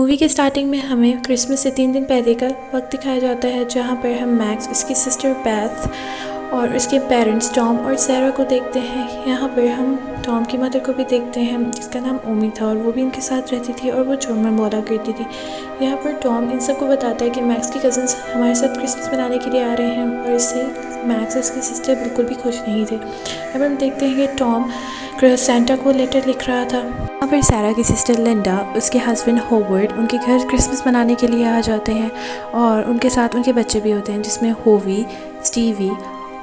Movie के starting में हमें क्रिसमस से 3 दिन पहले का वक्त दिखाया जाता है, जहाँ पर हम मैक्स, उसकी सिस्टर बैथ और उसके पेरेंट्स टॉम और सैरा को देखते हैं। यहाँ पर हम टॉम की मदर को भी देखते हैं, जिसका नाम ओमी था और वो भी उनके साथ रहती थी और वो जर्मन बोला करती थी। यहाँ पर टॉम इन सबको बताता है कि मैक्स के कज़न्स हमारे साथ क्रिसमस मनाने के लिए आ रहे हैं और इससे मैक्स और उसकी सिस्टर बिल्कुल भी खुश नहीं थे। अब हम देखते हैं कि टॉम सेंटा को लेटर लिख रहा था। यहाँ पर सैरा की सिस्टर लिंडा, उसके हस्बैंड होवर्ड उनके घर क्रिसमस मनाने के लिए आ जाते हैं और उनके साथ उनके बच्चे भी होते हैं, जिसमें होवी, स्टीवी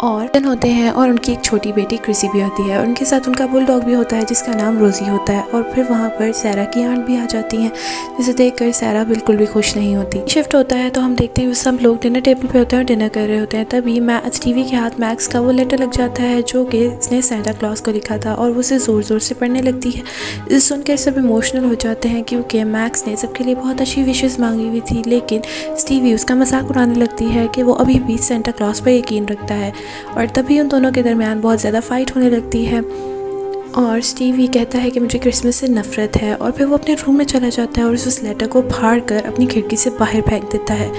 और डन होते हैं और उनकी एक छोटी बेटी क्रिसी भी होती है और उनके साथ उनका बुलडॉग भी होता है जिसका नाम रोज़ी होता है। और फिर वहाँ पर सैरा की आंट भी आ जाती हैं, जिसे देखकर सैरा बिल्कुल भी खुश नहीं होती। शिफ्ट होता है तो हम देखते हैं सब लोग डिनर टेबल पे होते हैं और डिनर कर रहे होते हैं। तभी टीवी के हाथ मैक्स का वो लेटर लग जाता है जो कि इसने सेंटा क्लॉज को लिखा था और वो उसे ज़ोर ज़ोर से पढ़ने लगती है। इसे सुनकर सब इमोशनल हो जाते हैं क्योंकि मैक्स ने सबके लिए बहुत अच्छी विशेज़ मांगी हुई थी, लेकिन स्टीवी उसका मजाक उड़ाने लगती है कि वो अभी भी सेंटा क्लॉज पर यकीन रखता है। और तभी उन दोनों के दरमियान बहुत ज़्यादा फ़ाइट होने लगती है और स्टीवी कहता है कि मुझे क्रिसमस से नफ़रत है और फिर वो अपने रूम में चला जाता है और उस लेटर को फाड़ कर अपनी खिड़की से बाहर फेंक देता है।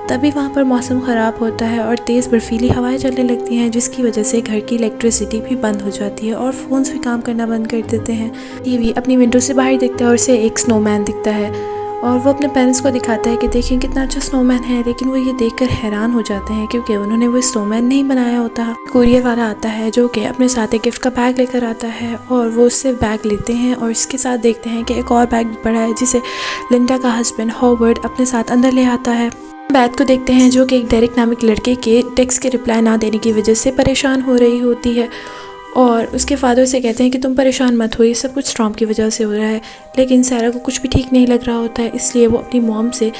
तभी वहाँ पर मौसम ख़राब होता है और तेज़ बर्फीली हवाएं चलने लगती हैं, जिसकी वजह से घर की इलेक्ट्रिसिटी भी बंद हो जाती है और फ़ोन्स भी काम करना बंद कर देते हैं। स्टीवी अपनी विंडो से बाहर देखता है और उसे एक स्नोमैन दिखता है और वो अपने पेरेंट्स को दिखाता है कि देखिए कितना अच्छा स्नोमैन है, लेकिन वो ये देखकर हैरान हो जाते हैं क्योंकि उन्होंने वो स्नोमैन नहीं बनाया होता। कुरियर वाला आता है जो कि अपने साथ एक गिफ्ट का बैग लेकर आता है और वो उससे बैग लेते हैं और इसके साथ देखते हैं कि एक और बैग पड़ा है जिसे लिंडा का हस्बैंड हॉवर्ड अपने साथ अंदर ले आता है। बैथ को देखते हैं जो कि एक डेरिक नामक लड़के के टेक्स्ट के रिप्लाई ना देने की वजह से परेशान हो रही होती है और उसके फादर से कहते हैं कि तुम परेशान मत हो, ये सब कुछ टॉम की वजह से हो रहा है। लेकिन सैरा को कुछ भी ठीक नहीं लग रहा होता है, इसलिए वो अपनी मॉम से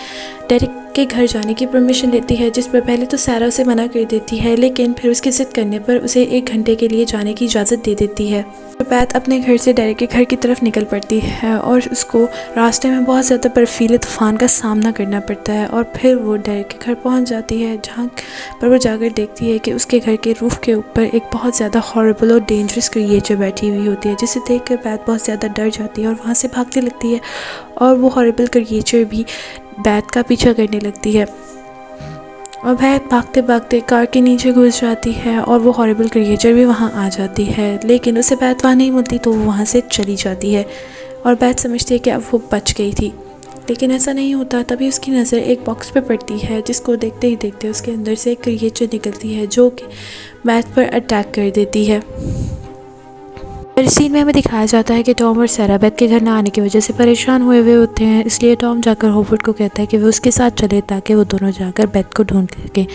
डेरिक के घर जाने की परमिशन लेती है, जिस पर पहले तो सैरा उसे मना कर देती है, लेकिन फिर उसकी जिद करने पर उसे 1 घंटे के लिए जाने की इजाज़त दे देती है। बैथ अपने घर से डेरिक के घर की तरफ निकल पड़ती है और उसको रास्ते में बहुत ज़्यादा बर्फीले तूफ़ान का सामना करना पड़ता है और फिर वो डेरिक के घर पहुंच जाती है, जहां पर वो जाकर देखती है कि उसके घर के रूफ़ के ऊपर एक बहुत ज़्यादा हॉरिबल और डेंजरस क्रिएचर बैठी हुई होती है, जिसे देखकर बैथ बहुत ज़्यादा डर जाती है और वहाँ से भागने लगती है और वो हॉरिबल क्रिएचर भी बैथ का पीछा करने लगती है और बैथ भागते भागते कार के नीचे घुस जाती है और वो हॉरिबल क्रिएचर भी वहाँ आ जाती है, लेकिन उसे बैथ वहाँ नहीं मिलती तो वो वहाँ से चली जाती है और बैथ समझती है कि अब वो बच गई थी, लेकिन ऐसा नहीं होता। तभी उसकी नज़र एक बॉक्स पे पड़ती है, जिसको देखते ही देखते उसके अंदर से एक क्रिएचर निकलती है जो कि बैथ पर अटैक कर देती है। इस सीन में हमें दिखाया जाता है कि टॉम और सैरा बैथ के घर ना आने की वजह से परेशान हुए हुए होते हैं, इसलिए टॉम जाकर होवर्ड को कहता है कि वो उसके साथ चले ताकि वो दोनों जाकर बैथ को ढूंढ सकें।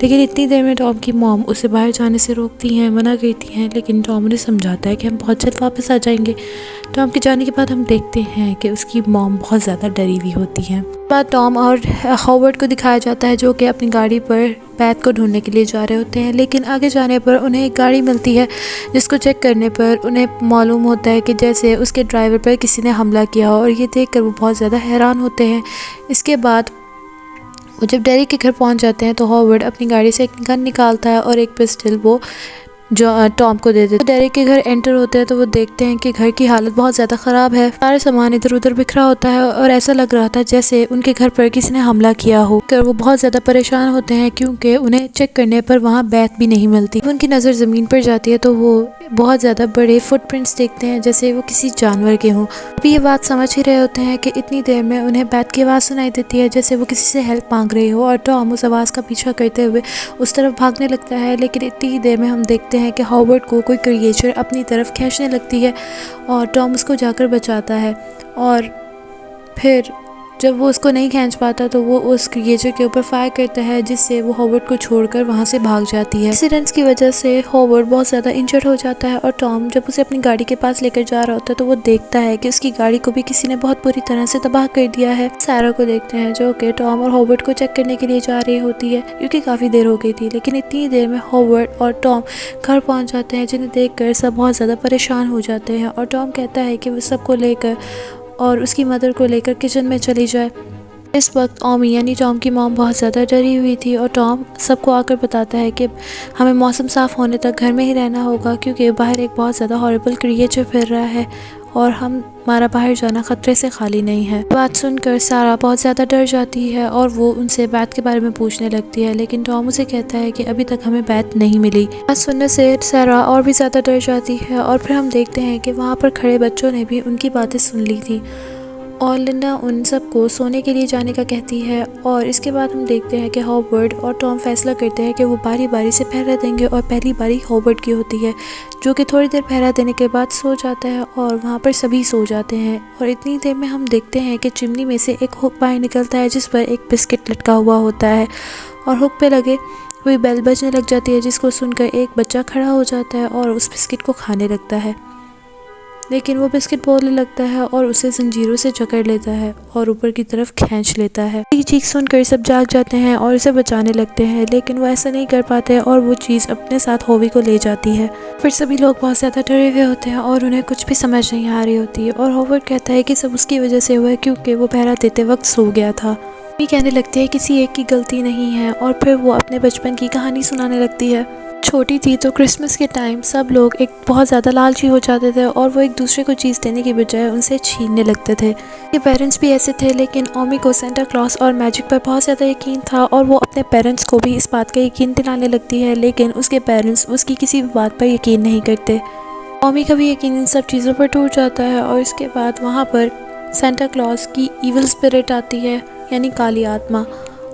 लेकिन इतनी देर में टॉम की मॉम उसे बाहर जाने से रोकती हैं, मना करती हैं, लेकिन टॉम उन्हें समझाता है कि हम बहुत जल्द वापस आ जाएंगे। टॉम के जाने के बाद हम देखते हैं कि उसकी मॉम बहुत ज़्यादा डरी हुई होती है। बाद टॉम और हॉवर्ड को दिखाया जाता है जो कि अपनी गाड़ी पर बैथ को ढूंढने के लिए जा रहे होते हैं, लेकिन आगे जाने पर उन्हें एक गाड़ी मिलती है जिसको चेक करने पर उन्हें मालूम होता है कि जैसे उसके ड्राइवर पर किसी ने हमला किया हो और ये देखकर वो बहुत ज़्यादा हैरान होते हैं। इसके बाद वो जब डेरिक के घर पहुंच जाते हैं तो हॉवर्ड अपनी गाड़ी से एक गन निकालता है और एक पिस्टल वो जो टॉम को दे देते हैं। डेरिक के घर एंटर होते हैं तो वो देखते हैं कि घर की हालत बहुत ज़्यादा ख़राब है, सारे सामान इधर उधर बिखरा होता है और ऐसा लग रहा था जैसे उनके घर पर किसी ने हमला किया हो। वो बहुत ज़्यादा परेशान होते हैं क्योंकि उन्हें चेक करने पर वहाँ बैथ भी नहीं मिलती। उनकी नज़र ज़मीन पर जाती है तो वो बहुत ज़्यादा बड़े फुटप्रिंट्स देखते हैं जैसे वो किसी जानवर के हों। अभी ये बात समझ ही रहे होते हैं कि इतनी देर में उन्हें बैथ की आवाज़ सुनाई देती है जैसे वो किसी से हेल्प मांग रही हो और टॉम उस आवाज़ का पीछा करते हुए उस तरफ भागने लगता है, लेकिन इतनी ही देर में हम देखते हैं कि हॉवर्ड को कोई क्रिएचर अपनी तरफ खींचने लगती है और टॉम उसको जाकर बचाता है और फिर जब वो उसको नहीं खींच पाता तो वो उस क्रिएचर के ऊपर फायर करता है, जिससे वो हॉवर्ड को छोड़कर वहाँ से भाग जाती है। एक्सीडेंट्स की वजह से हॉवर्ड बहुत ज़्यादा इंजर्ड हो जाता है और टॉम जब उसे अपनी गाड़ी के पास लेकर जा रहा होता है तो वो देखता है कि उसकी गाड़ी को भी किसी ने बहुत बुरी तरह से तबाह कर दिया है। सैरा को देखते हैं जो कि टॉम और हॉवर्ड को चेक करने के लिए जा रही होती है क्योंकि काफ़ी देर हो गई थी, लेकिन इतनी देर में हॉवर्ड और टॉम घर पहुँच जाते हैं, जिन्हें देख कर सब बहुत ज़्यादा परेशान हो जाते हैं और टॉम कहता है कि वो सबको लेकर और उसकी मदर को लेकर किचन में चली जाए। इस वक्त ओमी यानी टॉम की मॉम बहुत ज़्यादा डरी हुई थी और टॉम सबको आकर बताता है कि हमें मौसम साफ़ होने तक घर में ही रहना होगा क्योंकि बाहर एक बहुत ज़्यादा हॉरिबल क्रिएचर फिर रहा है और हमारा बाहर जाना खतरे से खाली नहीं है। बात सुनकर सारा बहुत ज़्यादा डर जाती है और वो उनसे बैत के बारे में पूछने लगती है, लेकिन टॉम उसे कहता है कि अभी तक हमें बैत नहीं मिली। बात सुनने से सारा और भी ज़्यादा डर जाती है और फिर हम देखते हैं कि वहाँ पर खड़े बच्चों ने भी उनकी बातें सुन ली थी और लिंडा उन सबको सोने के लिए जाने का कहती है। और इसके बाद हम देखते हैं कि हॉवर्ड और टॉम फैसला करते हैं कि वो बारी बारी से पहरा देंगे और पहली बारी हॉवर्ड की होती है, जो कि थोड़ी देर पहरा देने के बाद सो जाता है और वहाँ पर सभी सो जाते हैं। और इतनी देर में हम देखते हैं कि चिमनी में से एक हुक बाहर निकलता है जिस पर एक बिस्किट लटका हुआ होता है और हुक पे लगे हुई बेल बजने लग जाती है, जिसको सुनकर एक बच्चा खड़ा हो जाता है और उस बिस्किट को खाने लगता है। लेकिन वो बिस्किट बोलने लगता है और उसे जंजीरों से जकड़ लेता है और ऊपर की तरफ खींच लेता है। ये चीख सुनकर सब जाग जाते हैं और उसे बचाने लगते हैं, लेकिन वो ऐसा नहीं कर पाते और वो चीज़ अपने साथ होवी को ले जाती है। फिर सभी लोग बहुत ज़्यादा डरे हुए होते हैं और उन्हें कुछ भी समझ नहीं आ रही होती है और हॉवर्ड कहता है कि सब उसकी वजह से हुआ है क्योंकि वो पहरा देते वक्त सो गया था। भी कहने लगती है किसी एक की गलती नहीं है और फिर वो अपने बचपन की कहानी सुनाने लगती है। छोटी थी तो क्रिसमस के टाइम सब लोग एक बहुत ज़्यादा लालची हो जाते थे और वो एक दूसरे को चीज़ देने की बजाय उनसे छीनने लगते थे। ये पेरेंट्स भी ऐसे थे, लेकिन ओमी को सेंटा क्लॉज और मैजिक पर बहुत ज़्यादा यकीन था और वो अपने पेरेंट्स को भी इस बात का यकीन दिलाने लगती है, लेकिन उसके पेरेंट्स उसकी किसी भी बात पर यकीन नहीं करते। ओमी का भी यकीन इन सब चीज़ों पर टूट जाता है और इसके बाद वहाँ पर सेंटा क्लॉज की ईविल स्पिरिट आती है, यानी काली आत्मा,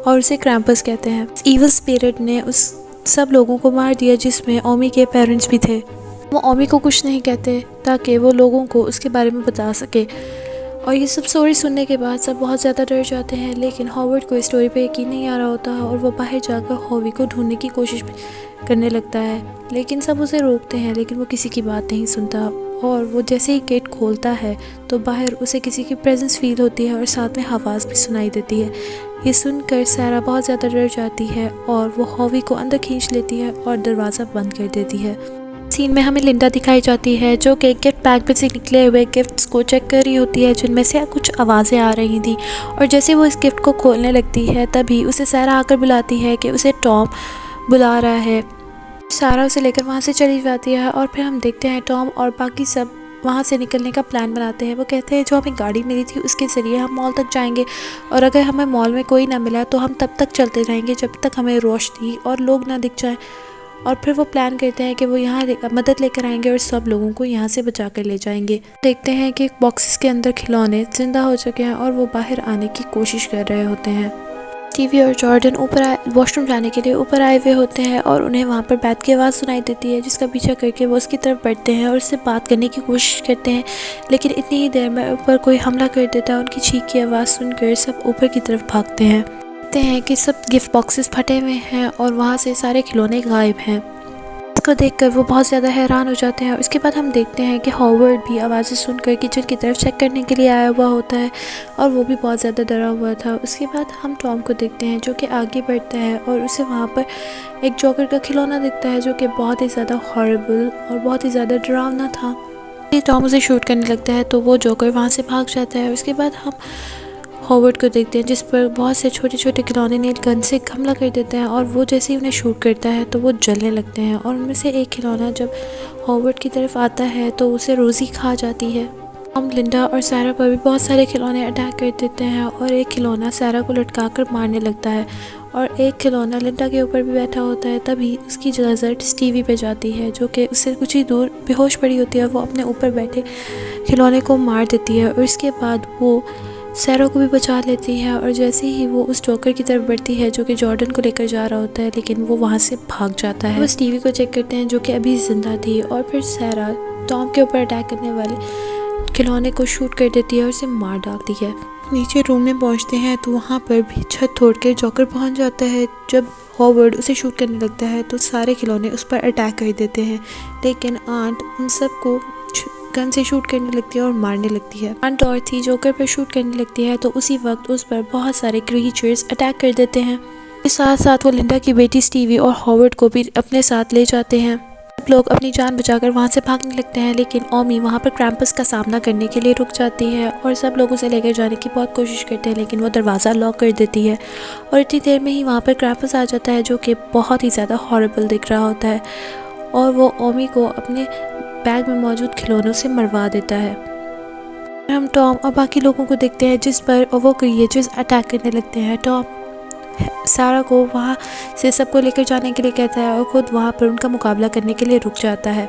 और उसे क्रैम्पस कहते हैं। ईविल स्पिरिट ने उस सब लोगों को मार दिया जिसमें ओमी के पेरेंट्स भी थे। वो ओमी को कुछ नहीं कहते ताकि वो लोगों को उसके बारे में बता सके। और ये सब स्टोरी सुनने के बाद सब बहुत ज़्यादा डर जाते हैं, लेकिन हॉवर्ड को इस स्टोरी पे यकीन नहीं आ रहा होता है और वो बाहर जाकर हॉवी को ढूंढने की कोशिश करने लगता है, लेकिन सब उसे रोकते हैं, लेकिन वो किसी की बात नहीं सुनता। और वो जैसे ही गेट खोलता है तो बाहर उसे किसी की प्रेजेंस फील होती है और साथ में आवाज़ भी सुनाई देती है। ये सुनकर सारा बहुत ज़्यादा डर जाती है और वो हॉवी को अंदर खींच लेती है और दरवाज़ा बंद कर देती है। सीन में हमें लिंडा दिखाई जाती है जो कि गिफ्ट बैग में से निकले हुए गिफ्ट्स को चेक कर रही होती है, जिनमें से कुछ आवाज़ें आ रही थी। और जैसे वो इस गिफ्ट को खोलने लगती है तभी उसे सारा आकर बुलाती है कि उसे टॉम बुला रहा है। सारा उसे लेकर वहाँ से चली जाती है और फिर हम देखते हैं टॉम और बाकी सब वहाँ से निकलने का प्लान बनाते हैं। वो कहते हैं जो हमें गाड़ी मिली थी उसके ज़रिए हम मॉल तक जाएंगे और अगर हमें मॉल में कोई ना मिला तो हम तब तक चलते रहेंगे जब तक हमें रोशनी और लोग ना दिख जाएं। और फिर वो प्लान करते हैं कि वो यहाँ मदद लेकर आएंगे और सब लोगों को यहाँ से बचा कर ले जाएंगे। देखते हैं कि बॉक्सेस के अंदर खिलौने जिंदा हो चुके हैं और वो बाहर आने की कोशिश कर रहे होते हैं। टीवी और जॉर्डन वॉशरूम जाने के लिए ऊपर आए हुए होते हैं और उन्हें वहाँ पर बैत की आवाज़ सुनाई देती है, जिसका पीछा करके वो उसकी तरफ बढ़ते हैं और उससे बात करने की कोशिश करते हैं, लेकिन इतनी ही देर में ऊपर कोई हमला कर देता है। उनकी चीख की आवाज़ सुनकर सब ऊपर की तरफ भागते हैं। देखते हैं कि सब गिफ्ट बॉक्सेस फटे हुए हैं और वहाँ से सारे खिलौने गायब हैं। इसको देखकर वो बहुत ज़्यादा हैरान हो जाते हैं। और उसके बाद हम देखते हैं कि हॉवर्ड भी आवाज़ें सुनकर किचन की तरफ चेक करने के लिए आया हुआ होता है और वो भी बहुत ज़्यादा डरा हुआ था। उसके बाद हम टॉम को देखते हैं जो कि आगे बढ़ता है और उसे वहाँ पर एक जोकर का खिलौना दिखता है जो कि बहुत ही ज़्यादा हॉरिबल और बहुत ही ज़्यादा डरावना था। टॉम उसे शूट करने लगता है तो वो जोकर वहाँ से भाग जाता है। उसके बाद हम हॉवर्ड को देखते हैं जिस पर बहुत से छोटे छोटे खिलौने नेल गन से हमला कर देते हैं और वो जैसे ही उन्हें शूट करता है तो वो जलने लगते हैं। और उनमें से एक खिलौना जब हॉवर्ड की तरफ आता है तो उसे रोज़ी खा जाती है। हम लिंडा और सारा पर भी बहुत सारे खिलौने अटैक कर देते हैं और एक खिलौना सारा को लटका कर मारने लगता है और एक खिलौना लिंडा के ऊपर भी बैठा होता है। तभी उसकी नज़र टीवी पे जाती है जो कि उससे कुछ ही दूर बेहोश पड़ी होती है। वो अपने ऊपर बैठे खिलौने को मार देती है और उसके बाद वो सैरा को भी बचा लेती है। और जैसे ही वो उस जोकर की तरफ बढ़ती है जो कि जॉर्डन को लेकर जा रहा होता है, लेकिन वो वहाँ से भाग जाता है। उस टीवी को चेक करते हैं जो कि अभी जिंदा थी और फिर सैरा टॉम के ऊपर अटैक करने वाले खिलौने को शूट कर देती है और उसे मार डालती है। नीचे रूम में पहुँचते हैं तो वहाँ पर भी छत तोड़ के जोकर पहुँच जाता है। जब हॉवर्ड उसे शूट करने लगता है तो सारे खिलौने उस पर अटैक कर देते हैं, लेकिन आंट उन सबको गन से शूट करने लगती है और मारने लगती है। आंट डॉर्थी जोकर पर शूट करने लगती है तो उसी वक्त उस पर बहुत सारे क्रीचर्स अटैक कर देते हैं। इसके साथ साथ वो लिंडा की बेटी स्टीवी और हॉवर्ड को भी अपने साथ ले जाते हैं। सब लोग अपनी जान बचाकर वहाँ से भागने लगते हैं, लेकिन ओमी वहाँ पर क्रैम्पस का सामना करने के लिए रुक जाती है और सब लोग उसे लेकर जाने की बहुत कोशिश करते हैं, लेकिन वो दरवाज़ा लॉक कर देती है और इतनी देर में ही वहाँ पर क्रैम्पस आ जाता है जो कि बहुत ही ज़्यादा हॉरिबल दिख रहा होता है और वो ओमी को अपने बैग में मौजूद खिलौनों से मरवा देता है। हम टॉम और बाकी लोगों को देखते हैं जिस पर वो क्रिएचर्स अटैक करने लगते हैं। टॉम सारा को वहाँ से सबको लेकर जाने के लिए कहता है और ख़ुद वहाँ पर उनका मुकाबला करने के लिए रुक जाता है।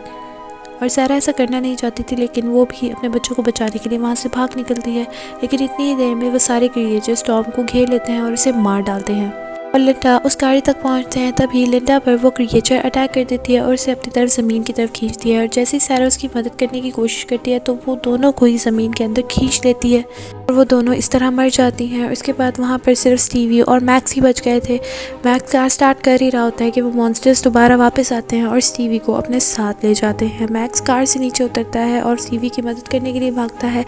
और सारा ऐसा करना नहीं चाहती थी, लेकिन वो भी अपने बच्चों को बचाने के लिए वहाँ से भाग निकलती है। लेकिन इतनी ही देर में वो सारे क्रिएचर्स टॉम को घेर लेते हैं और उसे मार डालते हैं। और लिंडा उस गाड़ी तक पहुंचते हैं, तभी लिंडा पर वो क्रिएचर अटैक कर देती है और उसे अपनी तरफ ज़मीन की तरफ खींचती है। और जैसे ही सारा उसकी मदद करने की कोशिश करती है तो वो दोनों को ही ज़मीन के अंदर खींच लेती है और वो दोनों इस तरह मर जाती हैं। और इसके बाद वहाँ पर सिर्फ स्टीवी और मैक्स ही बच गए थे। मैक्स कार स्टार्ट कर ही रहा होता है कि वो मॉन्स्टर्स दोबारा वापस आते हैं और स्टीवी को अपने साथ ले जाते हैं। मैक्स कार से नीचे उतरता है और स्टीवी की मदद करने के लिए भागता है,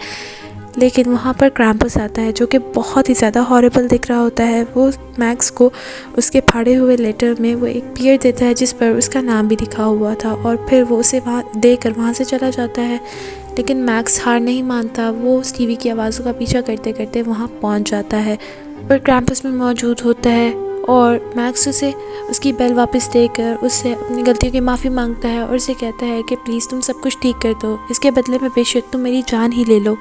लेकिन वहाँ पर क्रैम्पस आता है जो कि बहुत ही ज़्यादा हॉरिबल दिख रहा होता है। वो मैक्स को उसके फाड़े हुए लेटर में वो एक पियर देता है जिस पर उसका नाम भी लिखा हुआ था, और फिर वो उसे वहाँ देकर वहाँ से चला जाता है। लेकिन मैक्स हार नहीं मानता, वो स्टीवी की आवाज़ों का पीछा करते करते वहाँ पहुँच जाता है और क्रैम्पस में मौजूद होता है। और मैक्स उसे उसकी बेल वापस देकर उससे अपनी गलतियों की माफ़ी मांगता है और उसे कहता है कि प्लीज़ तुम सब कुछ ठीक कर दो, इसके बदले में बेशक तुम मेरी जान ही ले लो।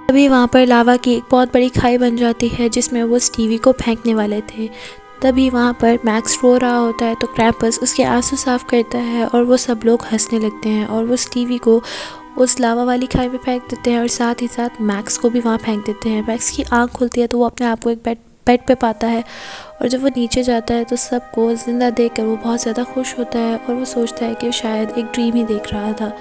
तभी वहाँ पर लावा की एक बहुत बड़ी खाई बन जाती है जिसमें वो स्टीवी को फेंकने वाले थे। तभी वहाँ पर मैक्स रो रहा होता है तो क्रैम्पस उसके आंसू साफ करता है और वो सब लोग हंसने लगते हैं और वो स्टीवी को उस लावा वाली खाई में फेंक देते हैं और साथ ही साथ मैक्स को भी वहाँ फेंक देते हैं। मैक्स की आँख खुलती है तो वो अपने आप को एक बेड पे पाता है और जब वो नीचे जाता है तो सबको ज़िंदा देखकर वो बहुत ज़्यादा खुश होता है और वो सोचता है कि वो शायद एक ड्रीम ही देख रहा था।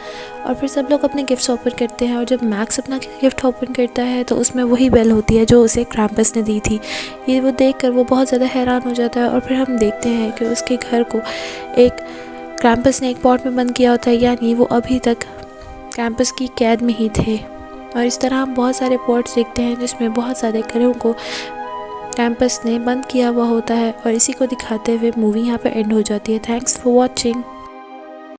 और फिर सब लोग अपने गिफ्ट्स ओपन करते हैं और जब मैक्स अपना गिफ्ट ओपन करता है तो उसमें वही बेल होती है जो उसे क्रैम्पस ने दी थी। ये वो देखकर वो बहुत ज़्यादा हैरान हो जाता है और फिर हम देखते हैं कि उसके घर को एक क्रैम्पस ने एक पॉट में बंद किया होता है, यानी वो अभी तक क्रैम्पस की कैद में ही थे। और इस तरह हम बहुत सारे पॉट्स देखते हैं जिसमें बहुत सारे घरों को क्रैम्पस ने बंद किया हुआ होता है और इसी को दिखाते हुए मूवी यहाँ पर एंड हो जाती है। Thanks for watching.